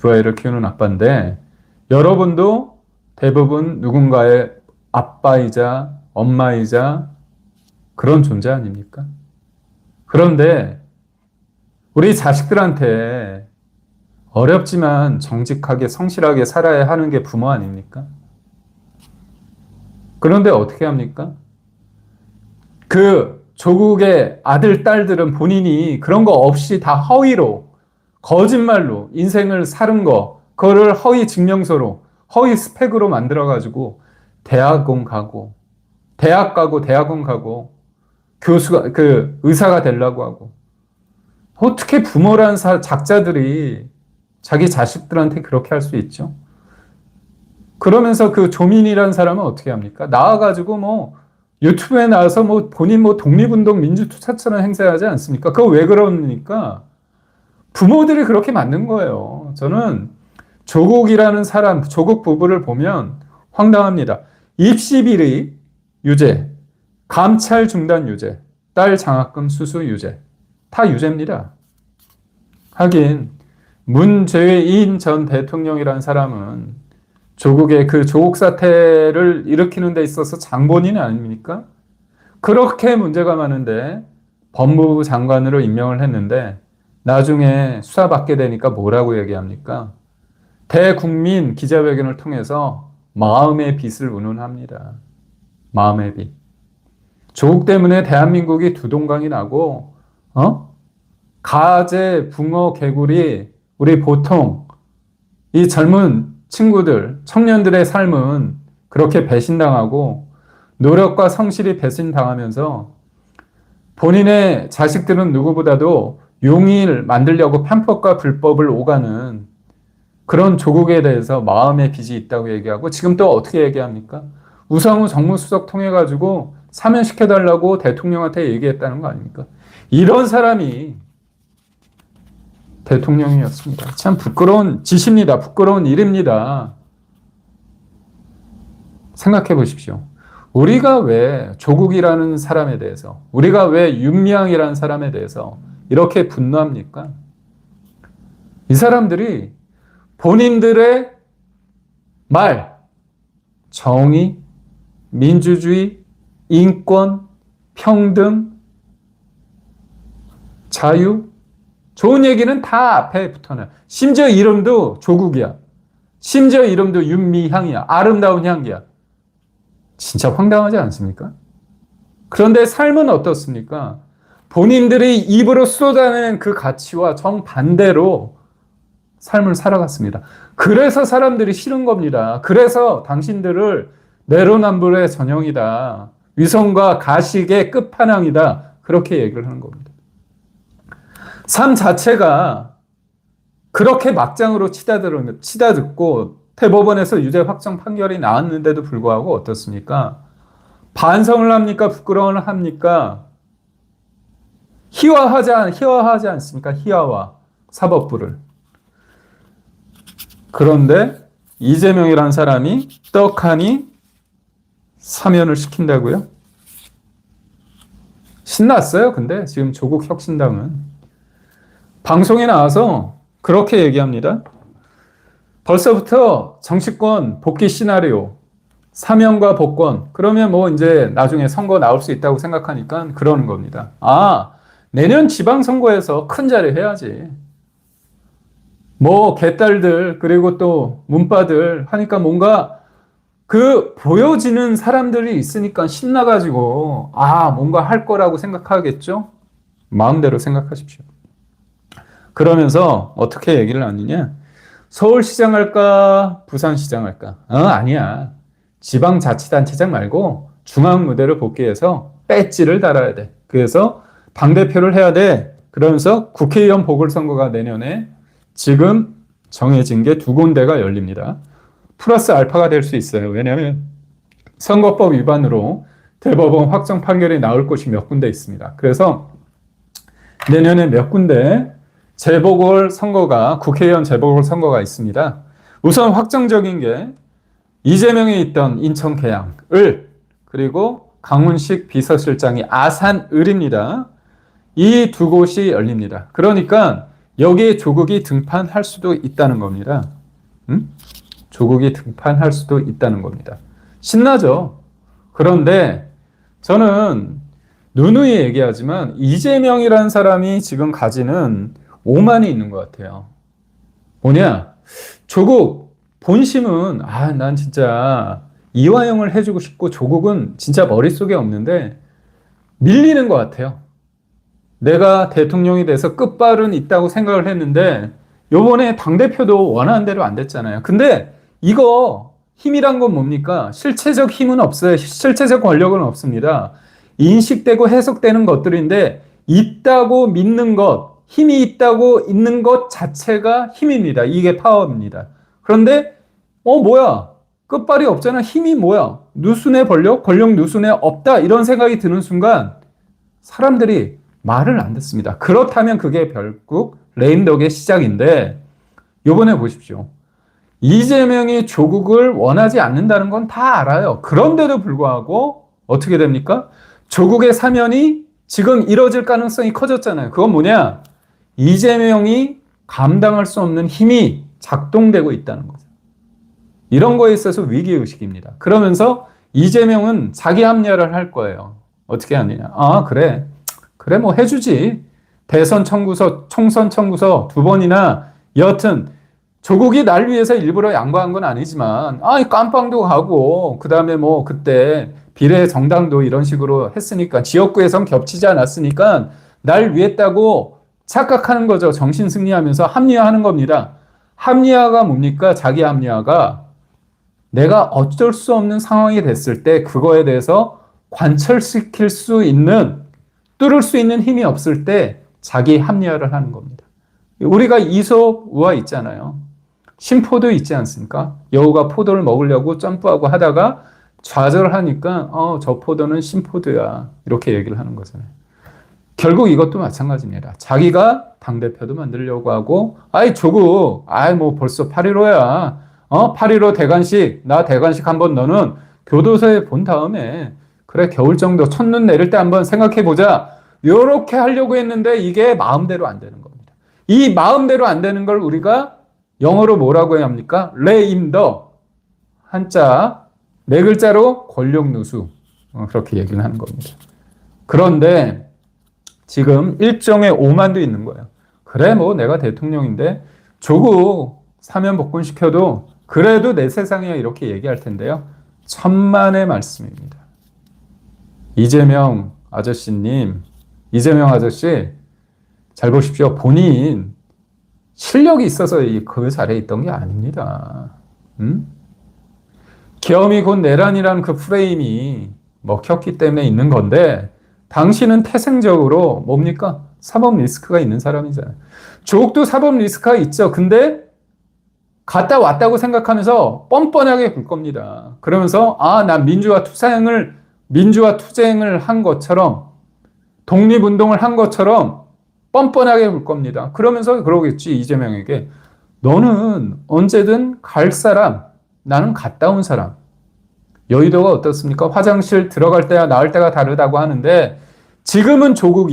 두 아이를 키우는 아빠인데 여러분도 대부분 누군가의 아빠이자 엄마이자 그런 존재 아닙니까? 그런데 우리 자식들한테 어렵지만 정직하게 성실하게 살아야 하는 게 부모 아닙니까? 그런데 어떻게 합니까? 그 조국의 아들, 딸들은 본인이 그런 거 없이 다 허위로, 거짓말로 인생을 사는 거, 그거를 허위 증명서로, 허위 스펙으로 만들어가지고 대학원 가고, 대학 가고, 대학원 가고, 교수가, 의사가 되려고 하고. 어떻게 부모라는 작자들이 자기 자식들한테 그렇게 할 수 있죠? 그러면서 그 조민이라는 사람은 어떻게 합니까? 나와가지고 유튜브에 나와서 본인 독립운동 민주투사처럼 행세하지 않습니까? 그거 왜 그러니까? 부모들이 그렇게 만든 거예요. 저는 조국이라는 사람, 조국 부부를 보면 황당합니다. 입시 비리 유죄, 감찰 중단 유죄, 딸 장학금 수수 유죄. 다 유죄입니다. 하긴 문재인 전 대통령이라는 사람은 조국의 그 조국 사태를 일으키는 데 있어서 장본인 아닙니까? 그렇게 문제가 많은데 법무부 장관으로 임명을 했는데 나중에 수사받게 되니까 뭐라고 얘기합니까? 대국민 기자회견을 통해서 마음의 빚을 운운합니다. 마음의 빚. 조국 때문에 대한민국이 두동강이 나고 가재, 붕어, 개구리 우리 보통 이 젊은 친구들, 청년들의 삶은 그렇게 배신당하고 노력과 성실이 배신당하면서 본인의 자식들은 누구보다도 용의를 만들려고 편법과 불법을 오가는 그런 조국에 대해서 마음의 빚이 있다고 얘기하고 지금 또 어떻게 얘기합니까? 우상호 정무수석 통해가지고 사면시켜달라고 대통령한테 얘기했다는 거 아닙니까? 이런 사람이 대통령이었습니다. 참 부끄러운 짓입니다. 부끄러운 일입니다. 생각해 보십시오. 우리가 왜 조국이라는 사람에 대해서, 우리가 왜 윤미향이라는 사람에 대해서 이렇게 분노합니까? 이 사람들이 본인들의 말, 정의, 민주주의, 인권, 평등, 자유, 좋은 얘기는 다 앞에 붙어놔요. 심지어 이름도 조국이야. 심지어 이름도 윤미향이야. 아름다운 향기야. 진짜 황당하지 않습니까? 그런데 삶은 어떻습니까? 본인들이 입으로 쏟아낸 그 가치와 정반대로 삶을 살아갔습니다. 그래서 사람들이 싫은 겁니다. 그래서 당신들을 내로남불의 전형이다. 위선과 가식의 끝판왕이다. 그렇게 얘기를 하는 겁니다. 삶 자체가 그렇게 막장으로 치닫고 대법원에서 유죄 확정 판결이 나왔는데도 불구하고 어떻습니까? 반성을 합니까? 부끄러움을 합니까? 희화하지 않습니까? 희화화, 사법부를. 그런데 이재명이라는 사람이 떡하니 사면을 시킨다고요? 신났어요. 근데 지금 조국 혁신당은 방송에 나와서 그렇게 얘기합니다. 벌써부터 정치권 복귀 시나리오, 사면과 복권, 그러면 이제 나중에 선거 나올 수 있다고 생각하니까 그러는 겁니다. 내년 지방선거에서 큰 자리 해야지. 개딸들, 그리고 또 문빠들 하니까 뭔가 보여지는 사람들이 있으니까 신나가지고, 뭔가 할 거라고 생각하겠죠? 마음대로 생각하십시오. 그러면서 어떻게 얘기를 하느냐? 서울시장 할까? 부산시장 할까? 아니야. 지방자치단체장 말고 중앙무대로 복귀해서 배지를 달아야 돼. 그래서 당대표를 해야 돼. 그러면서 국회의원 보궐선거가 내년에 지금 정해진 게 2군데가 열립니다. 플러스 알파가 될 수 있어요. 왜냐하면 선거법 위반으로 대법원 확정 판결이 나올 곳이 몇 군데 있습니다. 그래서 내년에 몇 군데 국회의원 재보궐선거가 있습니다. 우선 확정적인 게 이재명이 있던 인천 계양을, 그리고 강훈식 비서실장이 아산을입니다. 이 두 곳이 열립니다. 그러니까 여기에 조국이 등판할 수도 있다는 겁니다. 조국이 등판할 수도 있다는 겁니다. 신나죠? 그런데 저는 누누이 얘기하지만 이재명이라는 사람이 지금 가지는 오만이 있는 것 같아요. 뭐냐? 조국 본심은 난 진짜 이화영을 해주고 싶고 조국은 진짜 머릿속에 없는데 밀리는 것 같아요. 내가 대통령이 돼서 끝발은 있다고 생각을 했는데 요번에 당대표도 원하는 대로 안 됐잖아요. 근데 이거 힘이란 건 뭡니까? 실체적 힘은 없어요. 실체적 권력은 없습니다. 인식되고 해석되는 것들인데 있다고 믿는 것, 힘이 있다고 있는 것 자체가 힘입니다. 이게 파워입니다. 그런데 뭐야? 끝발이 없잖아. 힘이 뭐야? 누순의 권력 누순에 없다. 이런 생각이 드는 순간 사람들이 말을 안 듣습니다. 그렇다면 그게 결국 레임덕의 시작인데 요번에 보십시오. 이재명이 조국을 원하지 않는다는 건 다 알아요. 그런데도 불구하고 어떻게 됩니까? 조국의 사면이 지금 이뤄질 가능성이 커졌잖아요. 그건 뭐냐? 이재명이 감당할 수 없는 힘이 작동되고 있다는 거죠. 이런 거에 있어서 위기의식입니다. 그러면서 이재명은 자기 합리화를 할 거예요. 어떻게 하느냐? 그래 뭐 해주지. 대선 청구서, 총선 청구서 2번이나 여하튼 조국이 날 위해서 일부러 양보한 건 아니지만 깜빵도 가고 그다음에 뭐 그때 비례 정당도 이런 식으로 했으니까 지역구에선 겹치지 않았으니까 날 위했다고 착각하는 거죠. 정신승리하면서 합리화하는 겁니다. 합리화가 뭡니까? 자기 합리화가 내가 어쩔 수 없는 상황이 됐을 때 그거에 대해서 관철시킬 수 있는 뚫을 수 있는 힘이 없을 때 자기 합리화를 하는 겁니다. 우리가 이솝우화 있잖아요. 신포도 있지 않습니까? 여우가 포도를 먹으려고 점프하고 하다가 좌절하니까 저 포도는 신포도야 이렇게 얘기를 하는 거잖아요. 결국 이것도 마찬가지입니다. 자기가 당대표도 만들려고 하고 조국 뭐 벌써 8.15야 8.15 대관식 나 대관식 한번 너는 교도소에 본 다음에 그래 겨울 정도 첫눈 내릴 때 한번 생각해보자 이렇게 하려고 했는데 이게 마음대로 안 되는 겁니다. 이 마음대로 안 되는 걸 우리가 영어로 뭐라고 해야 합니까? 레임더 한자 네 글자로 권력누수 그렇게 얘기를 하는 겁니다. 그런데 지금 일종의 오만도 있는 거예요. 그래 뭐 내가 대통령인데 조국 사면 복권시켜도 그래도 내 세상이야 이렇게 얘기할 텐데요. 천만의 말씀입니다. 이재명 아저씨님, 이재명 아저씨 잘 보십시오. 본인 실력이 있어서 그 자리에 있던 게 아닙니다. 계엄이 곧 내란이라는 그 프레임이 먹혔기 때문에 있는 건데 당신은 태생적으로 뭡니까? 사법 리스크가 있는 사람이잖아요. 조국도 사법 리스크가 있죠. 근데 갔다 왔다고 생각하면서 뻔뻔하게 굴 겁니다. 그러면서 난 민주화 투쟁을 한 것처럼 독립운동을 한 것처럼 뻔뻔하게 굴 겁니다. 그러면서 그러겠지 이재명에게 너는 언제든 갈 사람 나는 갔다 온 사람 여의도가 어떻습니까? 화장실 들어갈 때와 나올 때가 다르다고 하는데 지금이 조국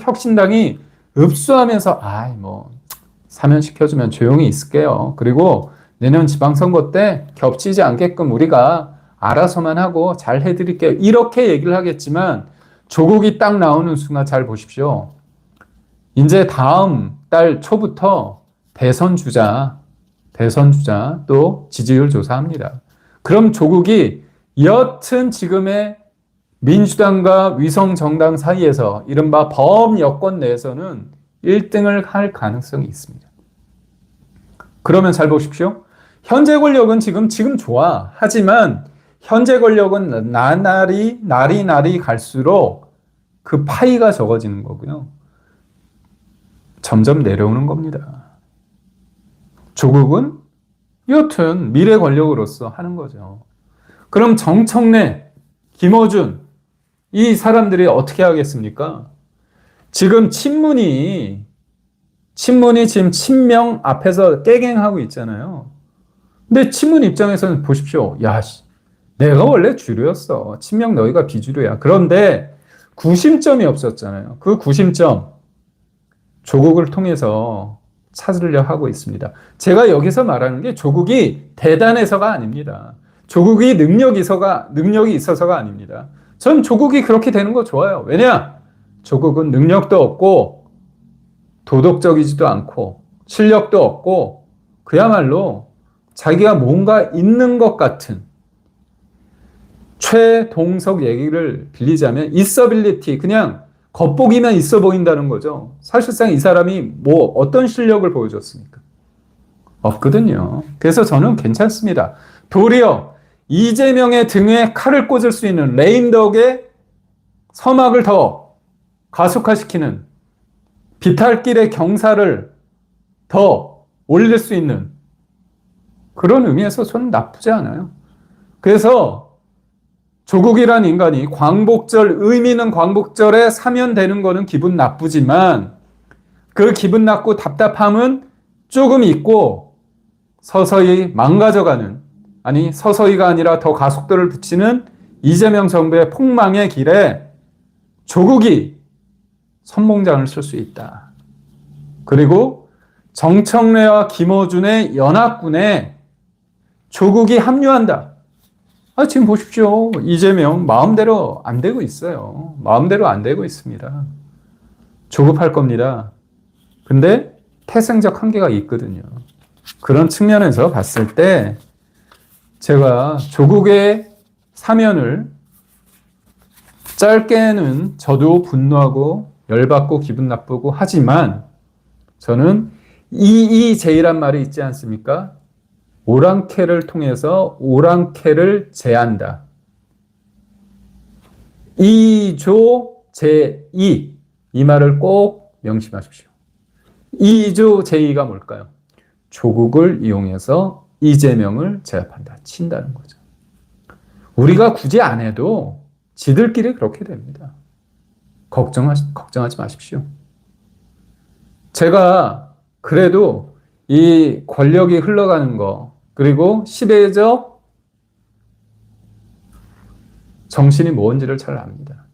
혁신당이 읍수하면서 뭐 사면시켜주면 조용히 있을게요. 그리고 내년 지방선거 때 겹치지 않게끔 우리가 알아서만 하고 잘 해드릴게요. 이렇게 얘기를 하겠지만 조국이 딱 나오는 순간 잘 보십시오. 이제 다음 달 초부터 대선 주자 또 지지율 조사합니다. 그럼 조국이 여튼 지금의 민주당과 위성정당 사이에서 이른바 범여권 내에서는 1등을 할 가능성이 있습니다. 그러면 잘 보십시오. 현재 권력은 지금 좋아. 하지만 현재 권력은 날이 갈수록 그 파이가 적어지는 거고요. 점점 내려오는 겁니다. 조국은 여튼 미래 권력으로서 하는 거죠. 그럼 정청래, 김어준 이 사람들이 어떻게 하겠습니까? 지금 친문이 지금 친명 앞에서 깨갱하고 있잖아요. 근데 친문 입장에서는 보십시오. 내가 원래 주류였어. 친명 너희가 비주류야. 그런데 구심점이 없었잖아요. 그 구심점. 조국을 통해서 찾으려 하고 있습니다. 제가 여기서 말하는 게 조국이 대단해서가 아닙니다. 조국이 능력이 있어서가 아닙니다. 전 조국이 그렇게 되는 거 좋아요. 왜냐? 조국은 능력도 없고 도덕적이지도 않고 실력도 없고 그야말로 자기가 뭔가 있는 것 같은, 최동석 얘기를 빌리자면 있어빌리티, 그냥 겉보기만 있어 보인다는 거죠. 사실상 이 사람이 뭐 어떤 실력을 보여줬습니까? 없거든요. 그래서 저는 괜찮습니다. 도리어 이재명의 등에 칼을 꽂을 수 있는, 레임덕의 서막을 더 가속화시키는, 비탈길의 경사를 더 올릴 수 있는 그런 의미에서 저는 나쁘지 않아요. 그래서 조국이란 인간이 광복절, 의미 있는 광복절에 사면되는 거는 기분 나쁘지만 그 기분 나쁘고 답답함은 조금 있고 서서히 망가져가는, 아니 서서히가 아니라 더 가속도를 붙이는 이재명 정부의 폭망의 길에 조국이 선봉장을 쓸 수 있다. 그리고 정청래와 김어준의 연합군에 조국이 합류한다. 지금 보십시오. 이재명 마음대로 안 되고 있어요. 마음대로 안 되고 있습니다. 조급할 겁니다. 근데 태생적 한계가 있거든요. 그런 측면에서 봤을 때 제가 조국의 사면을 짧게는 저도 분노하고 열받고 기분 나쁘고 하지만 저는 이의제이란 말이 있지 않습니까? 오랑캐를 통해서 오랑캐를 제한다. 이조제이, 이 말을 꼭 명심하십시오. 이조제이가 뭘까요? 조국을 이용해서 이재명을 제압한다, 친다는 거죠. 우리가 굳이 안 해도 지들끼리 그렇게 됩니다. 걱정하지 마십시오. 제가 그래도 이 권력이 흘러가는 거, 그리고 시대적 정신이 뭔지를 잘 압니다.